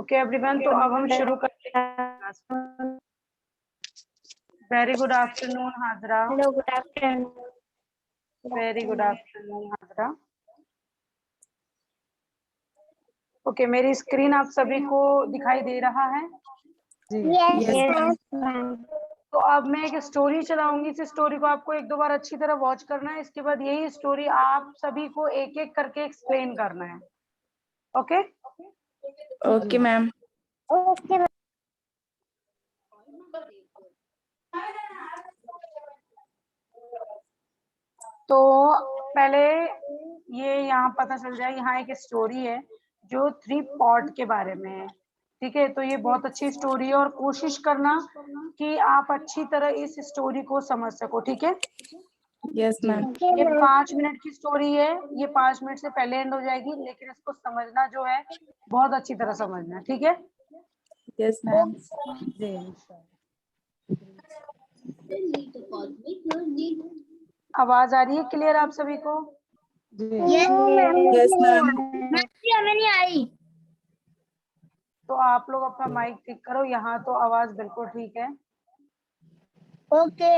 Okay everyone, तो अब हम शुरू करते हैं। Very good afternoon Hajra. Hello, good afternoon. Very good afternoon Hajra. Okay, मेरी स्क्रीन आप सभी को दिखाई दे रहा है? Yes ma'am. तो अब मैं एक स्टोरी चलाऊंगी। इस स्टोरी को आपको एक दो बार अच्छी तरह वॉच करना है। इसके बाद यही स्टोरी आप सभी को एक एक करके एक्सप्लेन करना है। Okay okay ma'am. ओके। तो पहले ये यहाँ पता चल जाए, यहाँ एक स्टोरी है जो 3 पॉट के बारे में है। ठीक है, तो ये बहुत अच्छी स्टोरी है और कोशिश करना कि आप अच्छी तरह इस स्टोरी को समझ सको। ठीक है, यस मैम। ये 5 मिनट की स्टोरी है। ये 5 मिनट से पहले एंड हो जाएगी, लेकिन इसको समझना जो है बहुत अच्छी तरह समझना। ठीक है, यस मैम। आवाज आ रही है क्लियर आप सभी को? Yes ma'am. हमें नहीं आई। तो आप लोग अपना माइक ठीक करो। यहाँ तो आवाज बिल्कुल ठीक है। ओके।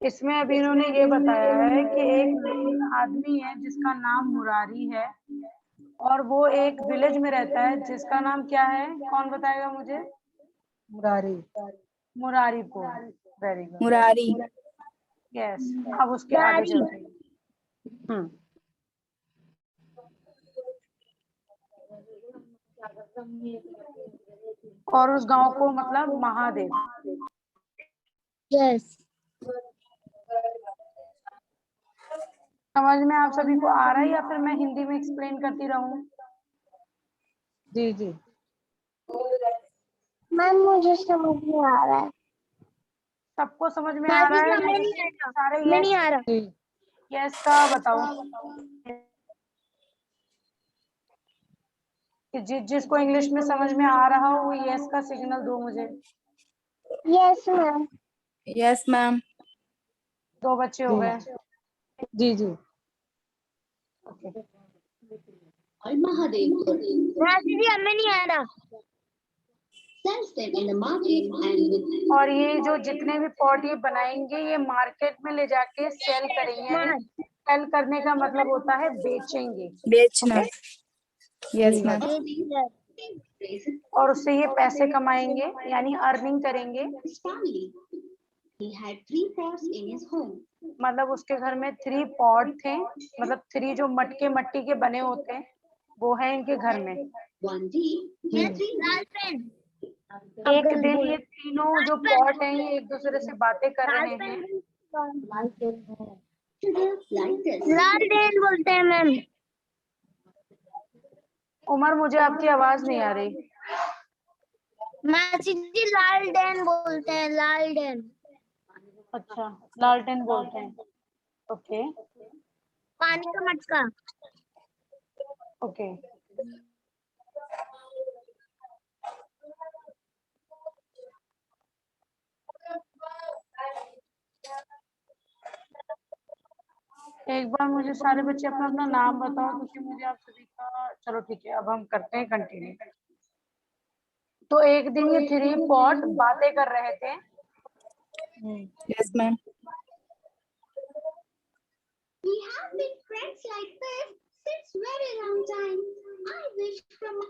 इसमें अभी इन्होंने ये बताया है कि एक आदमी है जिसका नाम मुरारी है और वो एक विलेज में रहता है जिसका नाम क्या है? कौन बताएगा मुझे? Murari. Muraripur. Very good. Murari. Yes, अब उसके आगे चलते हैं। और उस गांव को मतलब महादेव। यस। समझ में आप सभी को आ रहा है या फिर मैं हिंदी में एक्सप्लेन करती रहूं? जी जी। मैम मुझे समझ में आ रहा है। सबको समझ में आ रहा है? सारे नहीं आ रहा। यस का बताओ कि जिसको इंग्लिश में समझ में आ रहा हो वो यस का सिग्नल दो मुझे। Yes ma'am. Yes ma'am. 2 बच्चे हो गए। जी जी। दीदी हमें नहीं आ रहा। और ये जो जितने भी पॉट ये बनाएंगे ये मार्केट में ले जाके सेल करेंगे। यानी सेल करने का मतलब होता है बेचेंगे। बेचना। Yes ma'am. और उससे ये पैसे कमाएंगे यानी अर्निंग करेंगे। मतलब उसके घर में 3 पॉट थे, मतलब 3 जो मटके मट्टी के बने होते हैं वो है इनके घर में। एक दिन ये तीनों जो पॉट हैं ये एक दूसरे से बातें कर रहे हैं। लालटेन बोलते हैं मैम। उमर, मुझे आपकी आवाज नहीं आ रही। मासी जी लालटेन बोलते हैं, लालटेन। अच्छा, लालटेन बोलते हैं। ओके पानी का मटका। ओके। एक बार मुझे सारे बच्चे अपना अपना नाम बताओ क्योंकि मुझे आप सभी का। चलो ठीक है, अब हम करते हैं कंटिन्यू। तो एक दिन ये 3 पॉट बातें कर रहे थे। Yes ma'am.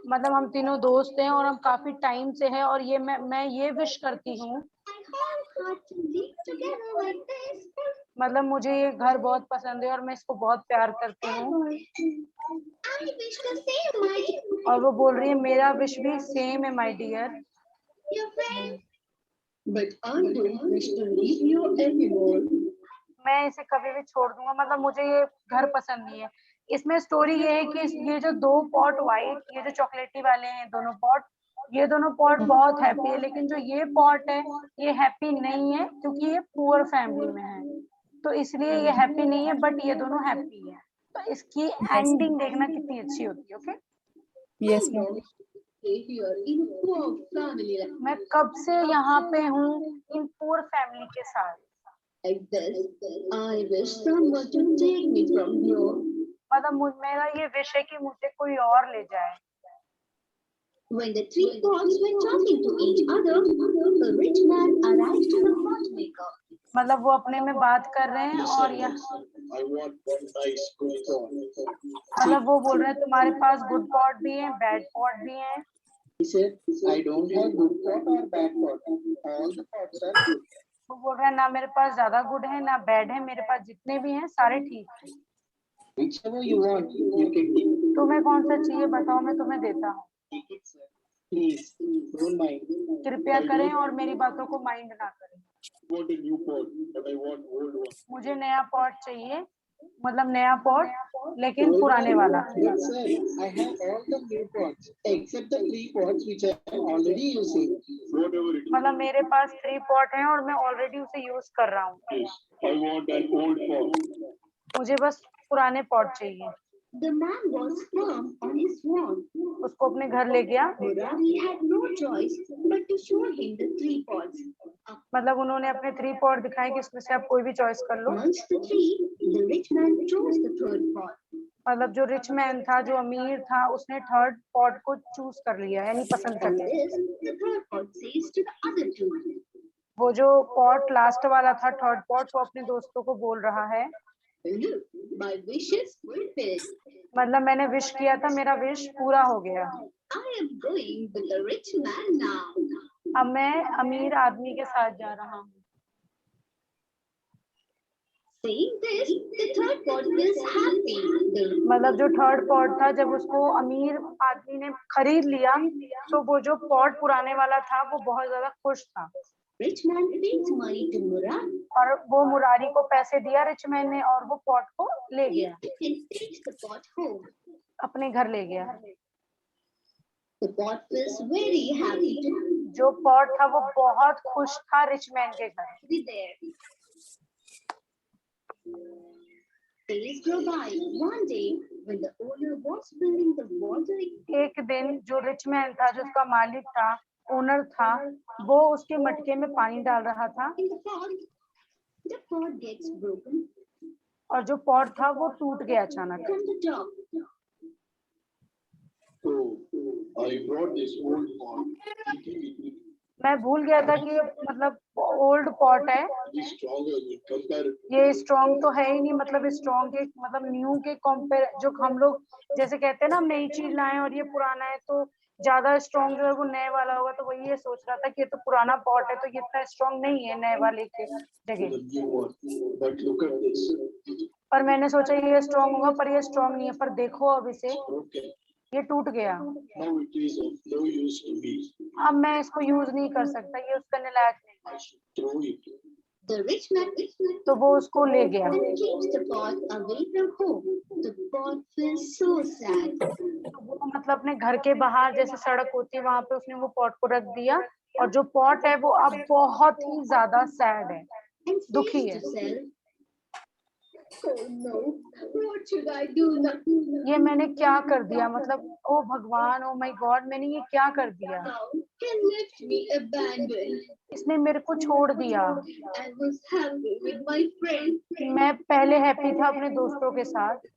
मतलब हम तीनों दोस्त हैं और हम काफी टाइम से हैं और ये मैं ये विश करती हूँ, मतलब मुझे ये घर बहुत पसंद है और मैं इसको बहुत प्यार करती हूँ। और वो बोल रही है मेरा विश भी सेम है माय डियर। मैं इसे कभी भी छोड़ दूंगा, मतलब मुझे ये घर पसंद नहीं है। इसमें स्टोरी ये है कि ये जो 2 पॉट वाइट, ये जो चॉकलेटी वाले हैं दोनों पॉट, ये दोनों पॉट बहुत हैप्पी है। लेकिन जो ये पॉट है ये हैप्पी नहीं है क्योंकि ये पुअर फैमिली में है, तो इसलिए ये हैप्पी नहीं है। बट ये दोनों हैप्पी है। तो इसकी एंडिंग देखना कितनी अच्छी होती है। Okay yes ma'am. मैं कब से यहाँ पे हूँ इन पुअर फैमिली के साथ। मतलब मेरा ये विश है कि मुझे कोई और ले जाए। When the three pots were talking to each other, the rich man arrived to the pot maker. मतलब वो अपने में बात कर रहे हैं और यह मतलब वो बोल रहे हैं तुम्हारे पास गुड पॉट भी है, बैड पॉट भी है। He said, I don't have good pot or bad pot. All the pots are good. वो बोल रहा है ना मेरे पास ज्यादा गुड है ना बैड है, मेरे पास जितने भी हैं सारे ठीक हैं। Whichever you want, you can take. तुम्हें कौन सा चाहिए बताओ, मैं तुम्हें देता हूँ। Take it, sir. Please, don't mind. कृपया करें और मेरी बातों को माइंड ना करें। I want a new pot, but I want old one. मुझे नया पॉट चाहिए, मतलब नया पॉट लेकिन पुराने वाला। But sir, I have all the new pots except the 3 pots which I am already using. Whatever it is. मतलब मेरे पास 3 पॉट हैं और मैं ऑलरेडी उसे यूज कर रहा हूँ। Yes, I want an old pot. मुझे बस पुराने पॉट चाहिए। The man was firm on his word. उसको अपने घर ले गया। Murari had no choice but to show him the 3 pots. मतलब उन्होंने अपने 3 पॉट दिखाए कि इसमें से आप कोई भी चॉइस कर लो। Amongst the 3, the rich man chose the 3rd pot. मतलब जो रिच मैन था, जो अमीर था, उसने 3rd पॉट को चूज कर लिया, यानी पसंद कर On लिया। this, the 3rd pot says to the other 2. वो जो पॉट लास्ट वाला था 3rd पॉट, वो अपने दोस्तों को बोल रहा है Look, my wish is fulfilled. मतलब मैंने विश किया था, मेरा विश पूरा हो गया। I am going with the rich man now. अब मैं अमीर आदमी के साथ जा रहा हूँ। Saying this, the 3rd pot was happy. मतलब जो 3rd पॉट था, जब उसको अमीर आदमी ने खरीद लिया तो वो जो पॉट पुराने वाला था वो बहुत ज्यादा खुश था। Rich man pays money to Murari. और वो मुरारी को पैसे दिया रिच मैन ने और वो पॉट को ले गया, And takes the pot home. अपने घर ले गया। The pot was very happy to जो पॉट था वो बहुत खुश था रिच मैन के घर। be there. Days go by. One day, when the owner was filling the water, एक दिन जो रिच मैन था, जो उसका मालिक था, ओनर था, वो उसके मटके में पानी डाल रहा था in the pot gets broken और जो पॉट था वो टूट गया अचानक। from the top. So, I brought this old pot. Thinking it will मैं भूल गया था कि ये मतलब ओल्ड पॉट है, be stronger compared to ये स्ट्रॉन्ग तो है ही नहीं, मतलब स्ट्रॉन्ग के मतलब न्यू के कंपेयर, जो हम लोग जैसे कहते हैं ना हम नई चीज लाए और ये पुराना है तो ज्यादा स्ट्रॉन्ग जो है वो नए वाला होगा, तो वही ये सोच रहा था कि ये तो पुराना पॉट है तो ये इतना स्ट्रॉन्ग नहीं है नए वाले के जगह। the new one. But look at this. पर मैंने सोचा ये स्ट्रॉन्ग होगा, पर ये स्ट्रॉन्ग नहीं है। पर देखो अब इसे, Okay. ये टूट गया, Now it is of no use to me. अब मैं इसको यूज नहीं कर सकता, ये यूज करने लायक नहीं। I should throw it. The rich man तो वो उसको ले गया। and keeps the pot away from home. The pot feels so sad. तो वो मतलब अपने घर के बाहर जैसे सड़क होती है वहां पे उसने वो पॉट को रख दिया और जो पॉट है वो अब बहुत ही ज्यादा सैड है, And दुखी says है। to self, oh no, what should I do now? ये मैंने क्या कर दिया, मतलब ओ भगवान, ओ माय गॉड, मैंने ये क्या कर दिया, Now he left me abandoned. इसने मेरे को छोड़ दिया। I was happy with my friends, मैं पहले हैप्पी था अपने दोस्तों के साथ,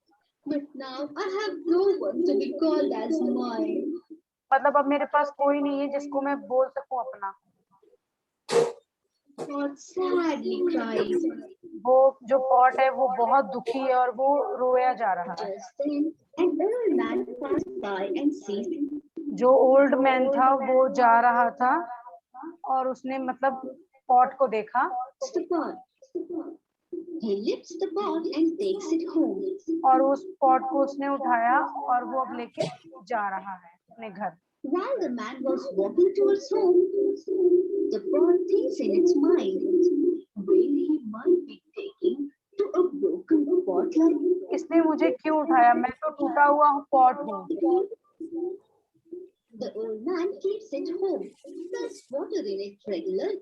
but now I have no one to be called as mine. मतलब अब मेरे पास कोई नहीं है जिसको मैं बोल सकूं अपना। God sadly cries. वो जो पॉट है वो बहुत दुखी है और वो रोया जा रहा है। Just then, an old man passed by and sees him. जो ओल्ड मैन था वो जा रहा था और उसने मतलब पॉट को देखा The pot. He lifts the pot and takes it home. और उस पॉट को उसने उठाया और वो अब लेके जा रहा है अपने घर। While the man was walking towards home, the pot thinks in its mind where he might be taking to a broken pot like इसने मुझे क्यों उठाया, मैं तो टूटा हुआ पॉट हूँ। the old man keeps it home, fills water in it regularly,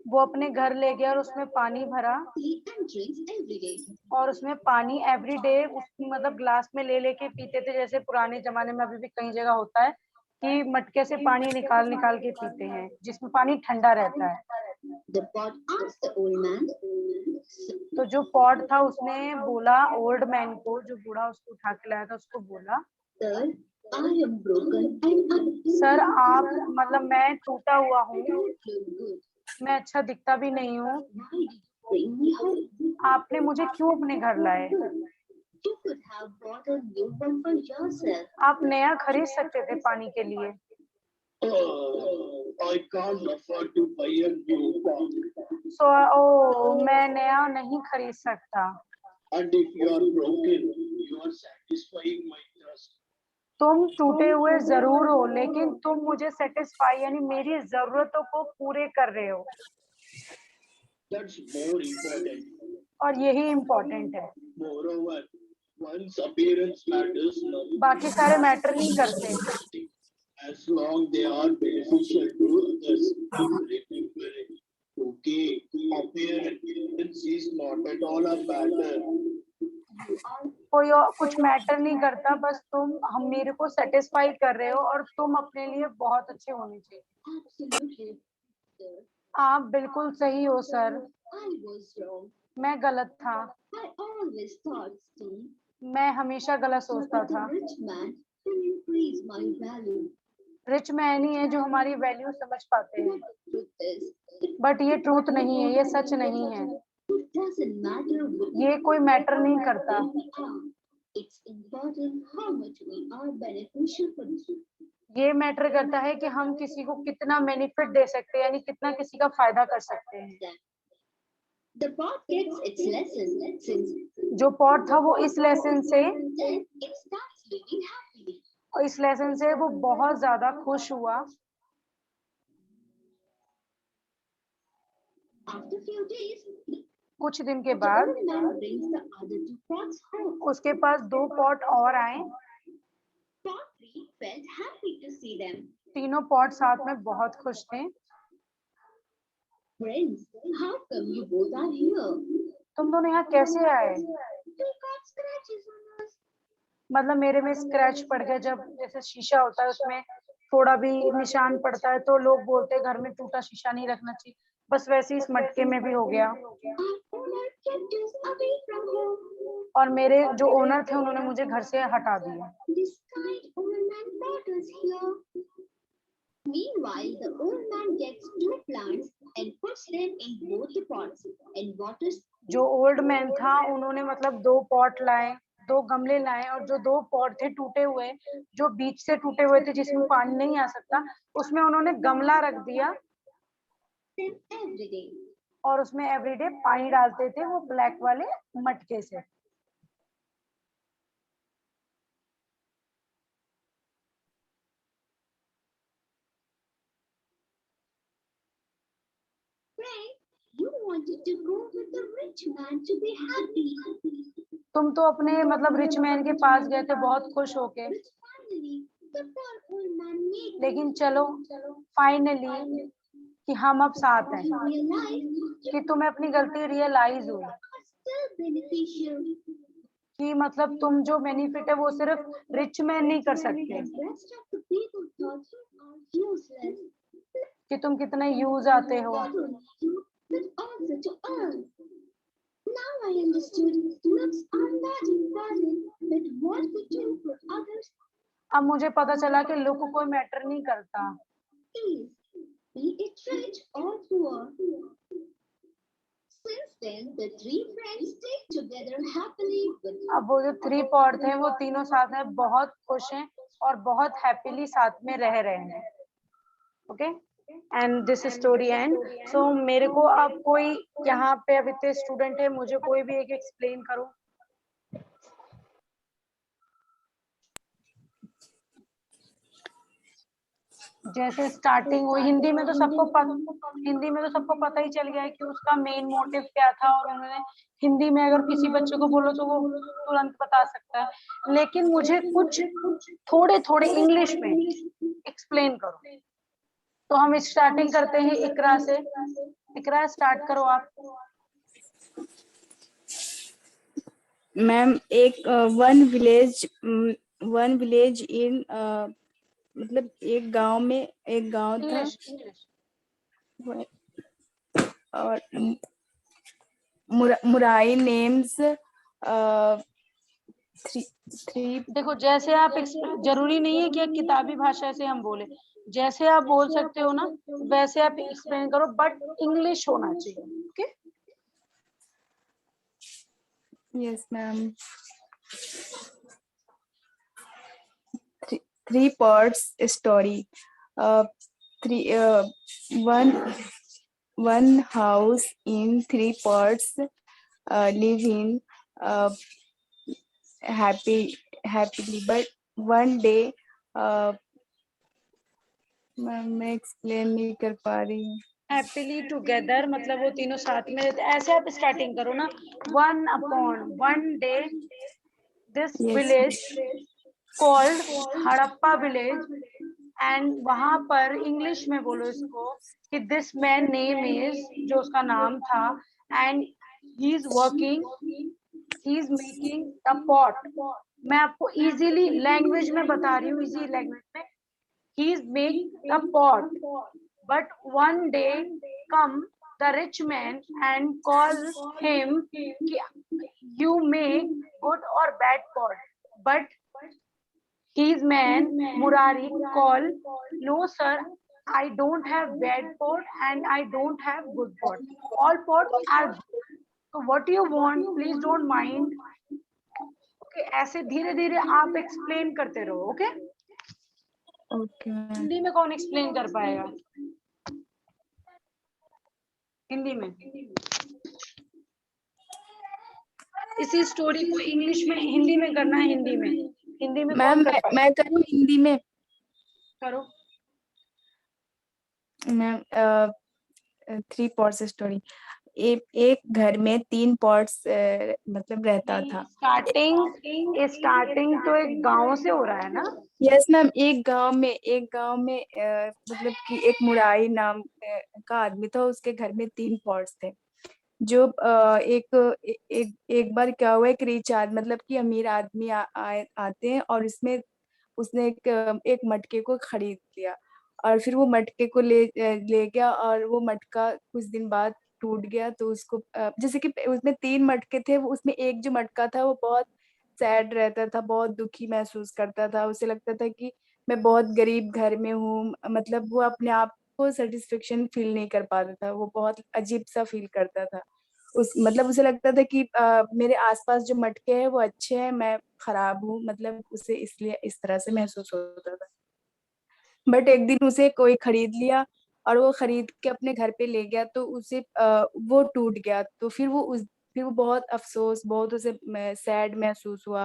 वो अपने घर ले गया और उसमें पानी भरा and drinks every day. और उसमें पानी एवरी डे उसकी मतलब ग्लास में ले लेके पीते थे, जैसे पुराने जमाने में अभी भी कई जगह होता है कि मटके से पानी निकाल निकाल के पीते हैं, जिसमें पानी ठंडा रहता है। The pot asked the old man, तो जो पॉट था उसने बोला ओल्ड मैन को, जो बूढ़ा उसको उठा के लाया था उसको बोला, Sir, I am broken and I sir आप मतलब मैं टूटा हुआ हूँ, don't look good. मैं अच्छा दिखता भी नहीं हूँ, Why did you bring me home? आपने मुझे क्यों अपने घर लाए? You could have bought a new one for yourself. आप नया खरीद सकते थे पानी के लिए। Oh, I can't afford to buy a new pot. मैं नया नहीं खरीद सकता। And if you are broken, you are satisfying my thirst. तुम टूटे हुए जरूर हो, लेकिन तुम मुझे सेटिस्फाई यानी मेरी जरूरतों को पूरे कर रहे हो, That's more important. और यही इम्पोर्टेंट है। Moreover, one's appearance matters not. बाकी सारे मैटर नहीं करते, As long they are beneficial to others. Remember it. Okay, appearance is not at all a matter. कोई और कुछ मैटर नहीं करता, बस हम मेरे को सेटिस्फाई कर रहे हो और तुम अपने लिए बहुत अच्छे होने चाहिए। Absolutely, sir. आप बिल्कुल सही हो सर, I was wrong. मैं गलत था, I always thought, Steve, मैं हमेशा गलत सोचता that the था। rich man will increase my value. Rich man ही है जो हमारी वैल्यू समझ पाते हैं, Truth is, बट ये ट्रूथ नहीं है, ये सच नहीं है। it doesn't matter what ये कोई मैटर नहीं करता, we are. It's important how much we are beneficial for you. ये मैटर करता है कि हम किसी को कितना बेनिफिट दे सकते हैं, यानी कितना किसी का फायदा कर सकते हैं। The pot gets its lesson since जो पॉट था वो इस लेसन से, then it starts living happily. और इस लेसन से वो बहुत ज्यादा खुश हुआ। After few days, कुछ दिन के the बाद old man brings the other two pots home. उसके पास 2 पॉट और आए। Pot 3 felt happy to see them. तीनों पॉट साथ में बहुत खुश थे। Friends, how come you both are here? तुम दोनों यहाँ कैसे आए? We got scratches on us. मतलब मेरे में स्क्रैच पड़ गया, जब जैसे शीशा होता है उसमें थोड़ा भी निशान पड़ता है तो लोग बोलते हैं घर में टूटा शीशा नहीं रखना चाहिए, बस वैसे ही इस मटके में भी हो गया। Our owner kept us away from home. और मेरे जो ओनर थे उन्होंने मुझे घर से हटा दिया। This kind old man brought us here. Meanwhile, the old man gets 2 plants and puts them in both the pots and waters. जो ओल्ड मैन था उन्होंने मतलब 2 पॉट लाए, 2 गमले लाए, और जो 2 पॉट थे टूटे हुए, जो बीच से टूटे हुए थे जिसमें पानी नहीं आ सकता, उसमें उन्होंने गमला रख दिया Them every day. और उसमें एवरीडे पानी डालते थे वो ब्लैक वाले मटके से। Frank, you wanted to go with the rich man to be happy. तुम तो अपने मतलब रिच मैन के पास गए थे बहुत खुश होके, But finally, the poor old man made लेकिन चलो फाइनली कि हम अब साथ हैं, you realize कि तुम्हें अपनी गलती रियलाइज हुई, are still beneficial. कि मतलब तुम जो बेनिफिट है वो सिर्फ रिच मैन नहीं कर सकते, The rest of the people thought you are useless. कि तुम कितने यूज आते हो। Not only you, but also to earn. Now I understood looks are not important, but what we do for others अब मुझे पता चला कि लुक कोई मैटर नहीं करता, is, be it rich or poor. Since then, the 3 friends stay together happily with अब वो जो 3 पॉट थे वो तीनों साथ में बहुत खुश हैं और बहुत हैप्पीली साथ में रह रहे हैं। Okay, and this story end. So मेरे को अब कोई यहाँ पे अब इतने स्टूडेंट है, मुझे कोई भी एक एक्सप्लेन करो। जैसे स्टार्टिंग हुई हिंदी में तो सबको पता ही चल गया है कि उसका मेन मोटिव क्या था, और उन्होंने हिंदी में अगर किसी बच्चे को बोलो तो वो तुरंत बता सकता है, लेकिन मुझे कुछ थोड़े इंग्लिश में एक्सप्लेन करो। तो हम स्टार्टिंग करते हैं इकरा से। इकरा स्टार्ट करो आप। मैम, एक वन विलेज इन मतलब एक गांव में एक गांव था इंग्लिश इंग्लिश और मुराई नेम्स थ्री देखो जैसे आप जरूरी नहीं है कि एक किताबी भाषा से हम बोले, जैसे आप बोल सकते हो ना वैसे आप एक्सप्लेन करो, बट इंग्लिश होना चाहिए। Okay yes ma'am three parts story three one house in three parts live in uh, happily but one day मैं एक्सप्लेन नहीं कर पा रही हूँ। हैप्पीली टुगेदर मतलब वो तीनों साथ में रहते, ऐसे आप स्टार्टिंग करो ना। One upon one day this Yes. Village called Harappa village, and वहां पर इंग्लिश में बोलो इसको कि दिस मैन नेम इज, जो उसका नाम था, and he is working, he is making a pot. मैं आपको इजीली लैंग्वेज में बता रही हूँ, इजी लैंग्वेज में। he is making a pot, but one day come the rich man and call him, you make good or bad pot, but his man Murari call, no sir, I don't have bad pot and I don't have good pot, all pots are good. So what do you want, please don't mind. Okay, ऐसे धीरे धीरे आप explain करते रहो। Okay okay ma'am Hindi में कौन explain कर पाएगा? हिंदी में इसी स्टोरी को इंग्लिश में हिंदी में करना है, हिंदी में मैम कौन कर पाएगा? मैं करूँ हिंदी में करो। मैम थ्री पॉट्स स्टोरी एक घर में तीन पॉट्स मतलब रहता था। स्टार्टिंग तो एक गांव से हो रहा है ना? यस मैम एक गांव में मतलब कि एक मुरारी नाम का आदमी था, उसके घर में तीन पॉट्स थे। जो एक बार क्या हुआ, एक रिच आदमी मतलब कि अमीर आदमी आते हैं और इसमें उसने एक मटके को खरीद लिया और फिर वो मटके को ले गया और वो मटका कुछ दिन बाद टूट गया। तो उसको जैसे कि उसमें तीन मटके थे, वो उसमें एक जो मटका था वो बहुत सैड रहता था, बहुत दुखी महसूस करता था। उसे लगता था कि मैं बहुत गरीब घर में हूँ, मतलब वो अपने आप को सेटिस्फेक्शन फील नहीं कर पाता था, वो बहुत अजीब सा फील करता था। मतलब उसे लगता था कि मेरे आसपास जो मटके हैं वो अच्छे हैं, मैं खराब हूँ, मतलब उसे इसलिए इस तरह से महसूस होता था। बट एक दिन उसे कोई खरीद लिया और वो खरीद के अपने घर पे ले गया, तो उसे वो टूट गया। तो फिर वो बहुत अफसोस, बहुत उसे सैड महसूस हुआ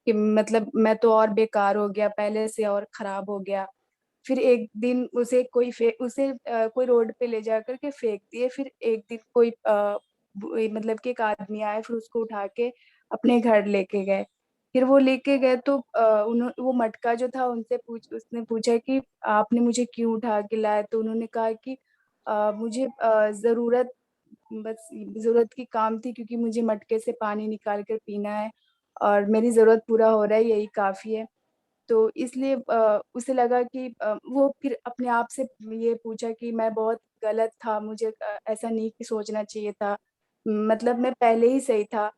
कि मतलब मैं तो और बेकार हो गया, पहले से और खराब हो गया। फिर एक दिन कोई रोड पे ले जा करके फेंक दिए। फिर एक दिन मतलब कि एक आदमी आया, फिर उसको उठा के अपने घर लेके गए। फिर वो लेके गए तो वो मटका जो था उसने पूछा कि आपने मुझे क्यों उठा के लाया? तो उन्होंने कहा कि मुझे जरूरत की काम थी, क्योंकि मुझे मटके से पानी निकाल कर पीना है और मेरी जरूरत पूरा हो रहा है, यही काफी है। तो इसलिए उसे लगा कि वो फिर अपने आप से ये पूछा कि मैं बहुत गलत था, मुझे ऐसा नहीं कि सोचना चाहिए था, मतलब मैं पहले ही सही था।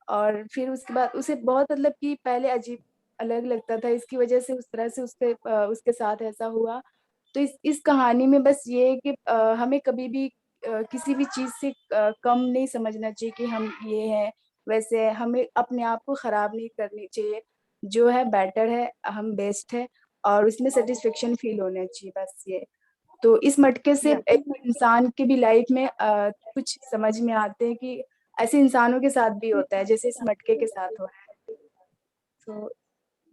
और फिर उसके बाद उसे बहुत मतलब कि पहले अजीब अलग लगता था, इसकी वजह से उस तरह से उसके साथ ऐसा हुआ। तो इस कहानी में बस ये है कि हमें कभी भी किसी भी चीज से कम नहीं समझना चाहिए कि हम ये हैं वैसे हैं। हमें अपने आप को खराब नहीं करनी चाहिए, जो है बेटर है, हम बेस्ट है और उसमें सेटिस्फेक्शन फील होना चाहिए, बस ये। तो इस मटके से एक इंसान की भी लाइफ में कुछ समझ में आते हैं कि ऐसे इंसानों के साथ भी होता है जैसे इस मटके के साथ हो रहा है। तो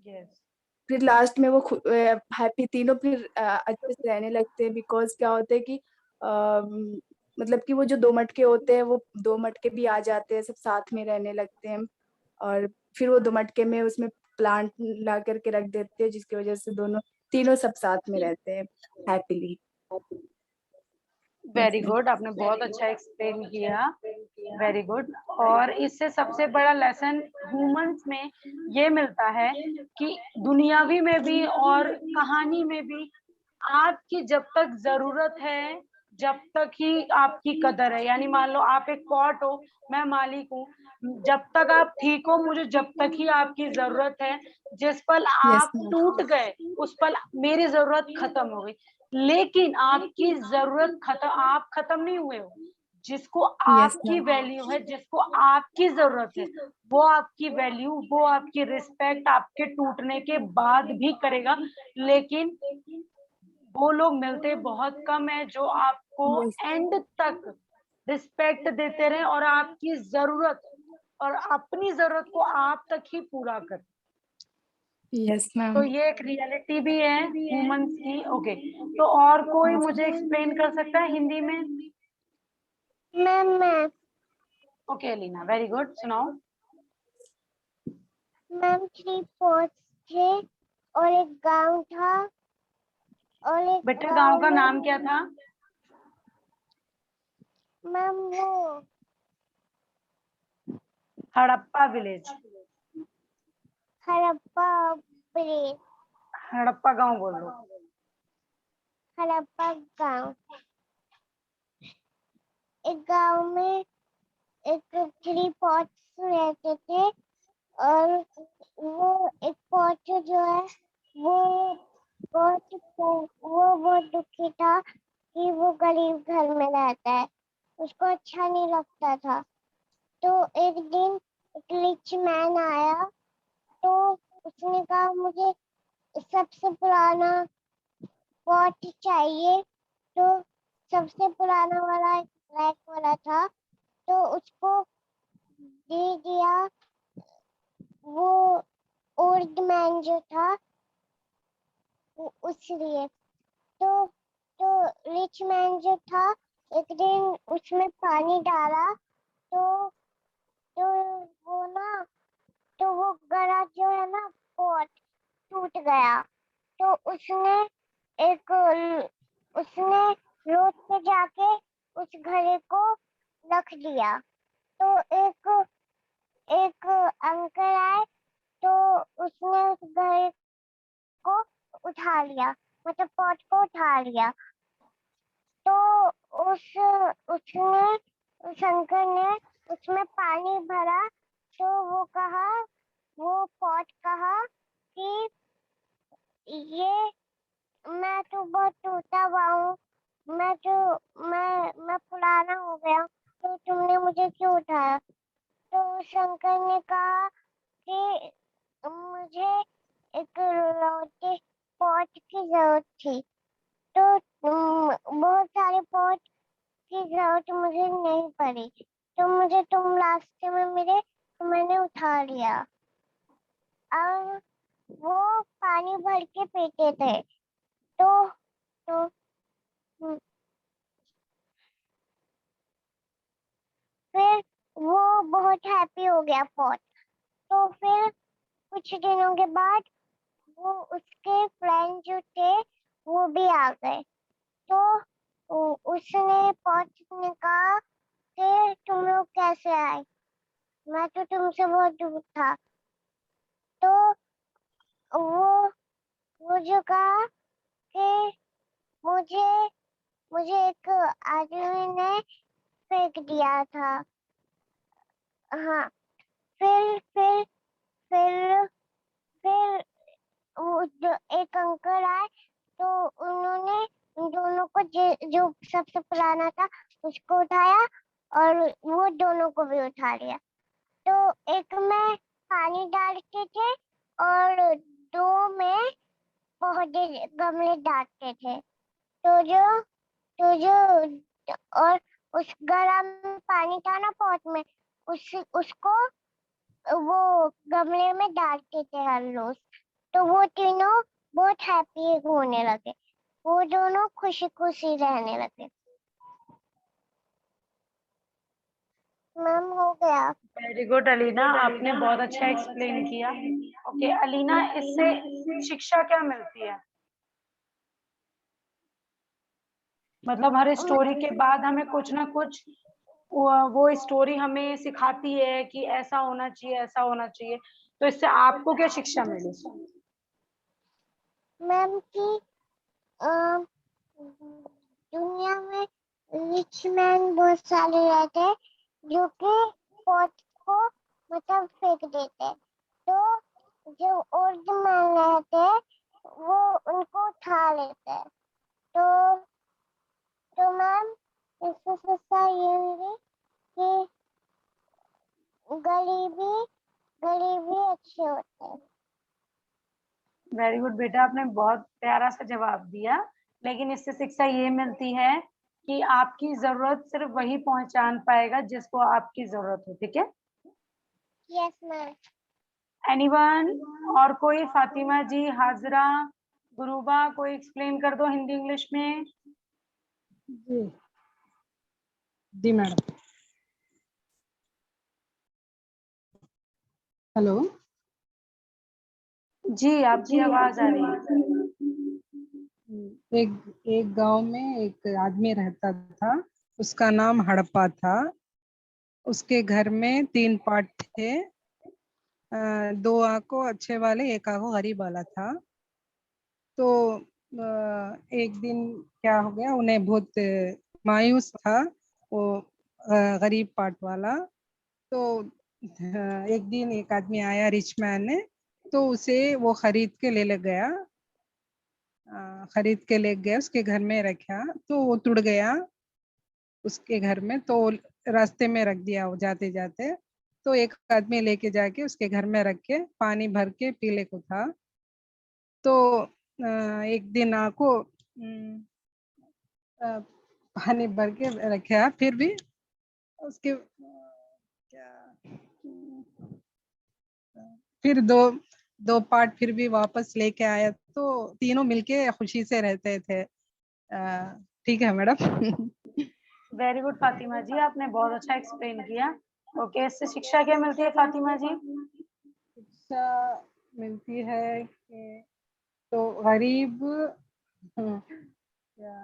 यस फिर लास्ट में वो हैप्पी तीनों फिर अच्छे से रहने लगते हैं। बिकॉज क्या होता है कि मतलब कि वो जो दो मटके होते हैं वो दो मटके भी आ जाते हैं, सब साथ में रहने लगते हैं। और फिर वो दो मटके में उसमें प्लांट ला करके रख देते हैं, जिसकी वजह से तीनों सब साथ में रहते हैं हैप्पीली। वेरी गुड, आपने बहुत अच्छा एक्सप्लेन किया, वेरी गुड। और इससे सबसे बड़ा लेसन ह्यूमंस में ये मिलता है कि दुनियावी में भी और कहानी में भी आपकी जब तक जरूरत है, जब तक ही आपकी कदर है। यानी मान लो आप एक पॉट हो, मैं मालिक हूँ, जब तक आप ठीक हो, मुझे जब तक ही आपकी जरूरत है। जिस पल यस आप मैम। टूट गए, उस पल मेरी जरूरत खत्म हो गई। लेकिन आपकी जरूरत खत्म, आप खत्म नहीं हुए हो। जिसको यस आपकी मैम। वैल्यू है, जिसको आपकी जरूरत है, वो आपकी वैल्यू, वो आपकी रिस्पेक्ट आपके टूटने के बाद भी करेगा। लेकिन वो लोग मिलते बहुत कम है जो आपको यस एंड तक रिस्पेक्ट देते रहे और आपकी जरूरत और अपनी जरूरत को आप तक ही पूरा कर। Yes ma'am. तो ये एक रियलिटी भी है ह्यूमंस की। ओके, तो और कोई मुझे एक्सप्लेन कर सकता है हिंदी में? Ma'am okay Alina, very good, सुनाओ। 3 पोर्ट्स थे और एक गांव था और एक बेटा गांव का में नाम क्या था? मैम वो हड़प्पा विलेज, हड़प्पा विलेज, हड़प्पा गांव बोल लो। हड़प्पा गांव। एक गांव में एक 3 पोर्ट्स रहते थे और वो एक पोर्ट जो है वो बहुत दुखी था कि वो गरीब घर में रहता है, उसको अच्छा नहीं लगता था। तो एक दिन एक रिच मैन आया, तो उसने कहा मुझे सबसे पुराना पॉट चाहिए। तो सबसे पुराना वाला एक ब्लैक वाला था, तो उसको दे दिया। वो ओल्ड मैन जो था उस लिए तो रिच मैन जो था एक दिन उसमें पानी डाला, तो वो ना, तो वो गला जो है ना पॉट टूट गया। तो उसने रोड पे जाके उस घड़े को रख दिया। तो एक अंकल आए, तो उसने उस घड़े को उठा लिया, मतलब पॉट को उठा लिया। तो उस अंकल ने उसमें पानी भरा, तो वो पॉट कहा कि ये मैं तो बहुत टूटा हुआ हूँ, मैं पुराना हो गया, तो तुमने मुझे क्यों उठाया? तो उस अंकल ने कहा कि मुझे एक लौटे पॉट की जरूरत थी, तो बहुत सारे पॉट की जरूरत मुझे नहीं पड़ी, तो मुझे तुम रास्ते में मिले तो मैंने उठा लिया। और वो पानी भर के पीते थे। तो तो हम्म, फिर वो बहुत हैप्पी हो गया पॉट। तो फिर कुछ दिनों के बाद वो उसके फ्रेंड जो थे वो भी आ गए। तो उसने पॉट ने कहा कि तुम लोग कैसे आए, मैं तो तुमसे बहुत दूर था। तो वो वो जो कहा कि मुझे मुझे एक आदमी ने फेंक दिया था। हाँ, फिर फिर फिर फिर एक अंकल आए, तो उन्होंने उन दोनों को जो सबसे पुराना था उसको उठाया और वो दोनों को भी उठा लिया। तो एक में पानी डालते थे और 2 में पौधे गमले डालते थे। तो जो और उस गरम पानी था ना पॉट में, उसको वो गमले में डालते थे हर रोज। तो वो तीनों बहुत हैप्पी होने लगे, वो दोनों खुशी खुशी रहने लगे। मैम हो गया। वेरी गुड अलीना, आपने बहुत अच्छा एक्सप्लेन किया। ओके अलीना, इससे शिक्षा क्या मिलती है? मतलब हर स्टोरी के बाद हमें कुछ ना कुछ वो स्टोरी हमें सिखाती है कि ऐसा होना चाहिए, ऐसा होना चाहिए। तो इससे आपको क्या शिक्षा मिली? मैम कि दुनिया में रिच मैन बहुत सारे रहते हैं जो कि पॉट को मतलब फेंक देते हैं, तो जो ओल्ड मैन रहते हैं वो उनको उठा लेते हैं। तो मैम इससे शिक्षा ये मिली कि गरीबी गरीबी अच्छे होते हैं। वेरी गुड बेटा, आपने बहुत प्यारा सा जवाब दिया। लेकिन इससे शिक्षा ये मिलती है कि आपकी जरूरत सिर्फ वही पहचान पाएगा जिसको आपकी जरूरत हो। ठीक है? Yes ma'am. एनीवन? और कोई? फातिमा जी, हाजरा, गुरुबा, कोई एक्सप्लेन कर दो हिंदी इंग्लिश में। जी जी मैडम। हेलो। जी, आपकी आवाज आ रही है। एक एक गांव में एक आदमी रहता था, उसका नाम हड़प्पा था। उसके घर में 3 पार्ट थे। 2 आंखों अच्छे वाले, एक आंखों गरीब वाला था। तो एक दिन क्या हो गया, उन्हें बहुत मायूस था वो गरीब पार्ट वाला। तो एक दिन एक आदमी आया, रिच मैन ने, तो उसे वो खरीद के ले गया। खरीद के ले गया, उसके घर में रखा, तो वो टूट गया उसके घर में। तो रास्ते में रख दिया वो जाते जाते। तो एक आदमी लेके जाके उसके घर में रख के पानी भर के पीले को था। तो एक दिन आको पानी भर के रखा, फिर भी उसके क्या फिर दो पार्ट फिर भी वापस लेके आया, तो तीनों मिलके खुशी से रहते थे। ठीक है मैडम। वेरी गुड फातिमा जी, आपने बहुत अच्छा एक्सप्लेन किया। ओके, इससे शिक्षा क्या मिलती है फातिमा जी? शिक्षा मिलती है कि तो गरीब क्या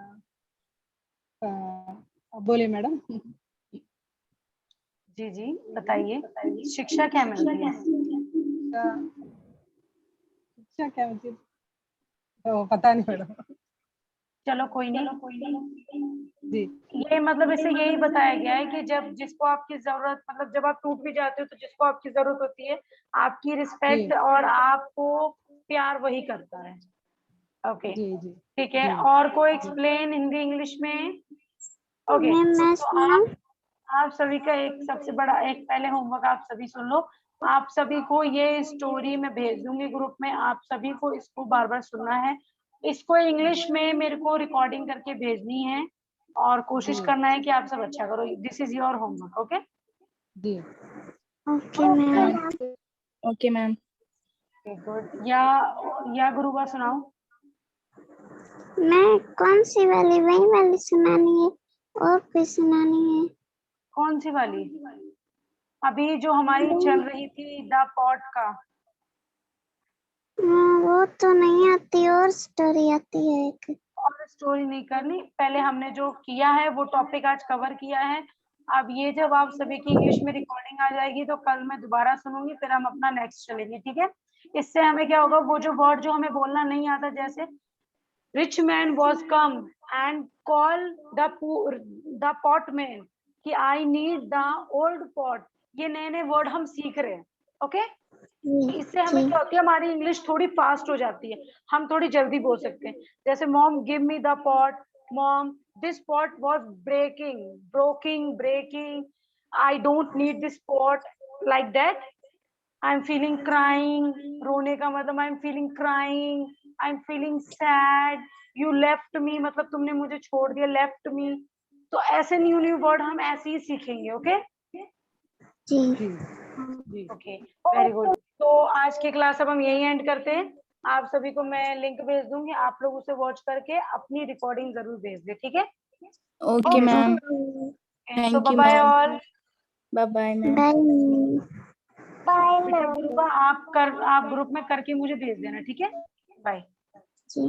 बोले मैडम। जी जी, बताइए, शिक्षा क्या मिलती है? शिक्षा क्या मिलती है, तो पता नहीं मैडम। चलो कोई नहीं। जी ये मतलब इससे यही बताया गया है कि जब जिसको आपकी जरूरत, मतलब जब आप टूट भी जाते हो तो जिसको आपकी जरूरत होती है, आपकी रिस्पेक्ट जी और आपको प्यार वही करता है। ओके, जी जी ठीक है। जी और कोई एक्सप्लेन हिंदी इंग्लिश में? ओके, मैम मैं तो सुनाऊं? आप सभी का एक सबसे बड़ा एक पहले होमवर्क आप सभी सुन लो। आप सभी को ये स्टोरी मैं भेज दूंगी ग्रुप में, आप सभी को इसको बार बार सुनना है। इसको इंग्लिश में मेरे को रिकॉर्डिंग करके भेजनी है और कोशिश जी करना है कि आप सब अच्छा करो। This is your homework. Okay जी। Okay ma'am. Okay ma'am. Good. या गुरुबा सुनाओ। मैं कौन सी वाली, वही वाली सुनानी है और कोई सुनानी है? कौन सी वाली? अभी जो हमारी चल रही थी द पॉट का। वो तो नहीं आती, और स्टोरी आती है एक। और स्टोरी नहीं करनी, पहले हमने जो किया है वो टॉपिक आज कवर किया है। अब ये जब आप सभी की इंग्लिश में रिकॉर्डिंग आ जाएगी तो कल मैं दोबारा सुनूंगी, फिर हम अपना नेक्स्ट चलेंगे। ठीक है? इससे हमें क्या होगा, वो जो वर्ड जो हमें बोलना नहीं आता, जैसे rich man was come and call the pot man कि I need the old pot, ये नए नए वर्ड हम सीख रहे हैं। ओके, इससे हमें जी क्या होती है, हमारी इंग्लिश थोड़ी फास्ट हो जाती है, हम थोड़ी जल्दी बोल सकते हैं। जैसे mom give me the pot, mom this pot was breaking, I don't need this pot, like that. I am feeling crying, रोने का मतलब I am feeling crying, I am feeling sad, you left me मतलब तुमने मुझे छोड़ दिया, left me. तो ऐसे न्यू न्यू वर्ड हम ऐसे ही सीखेंगे। ओके जी जी जी ओके, वेरी गुड। तो आज की क्लास अब हम यही एंड करते हैं। आप सभी को मैं लिंक भेज दूंगी, आप लोग उसे वॉच करके अपनी रिकॉर्डिंग जरूर भेज दे। ठीक है? Okay ma'am. So thank bye you bye ma'am. All. Bye bye ma'am. Bye bye बेटा मैम। गुरुबा, आप ग्रुप में करके मुझे भेज देना। ठीक है? बाय। जी।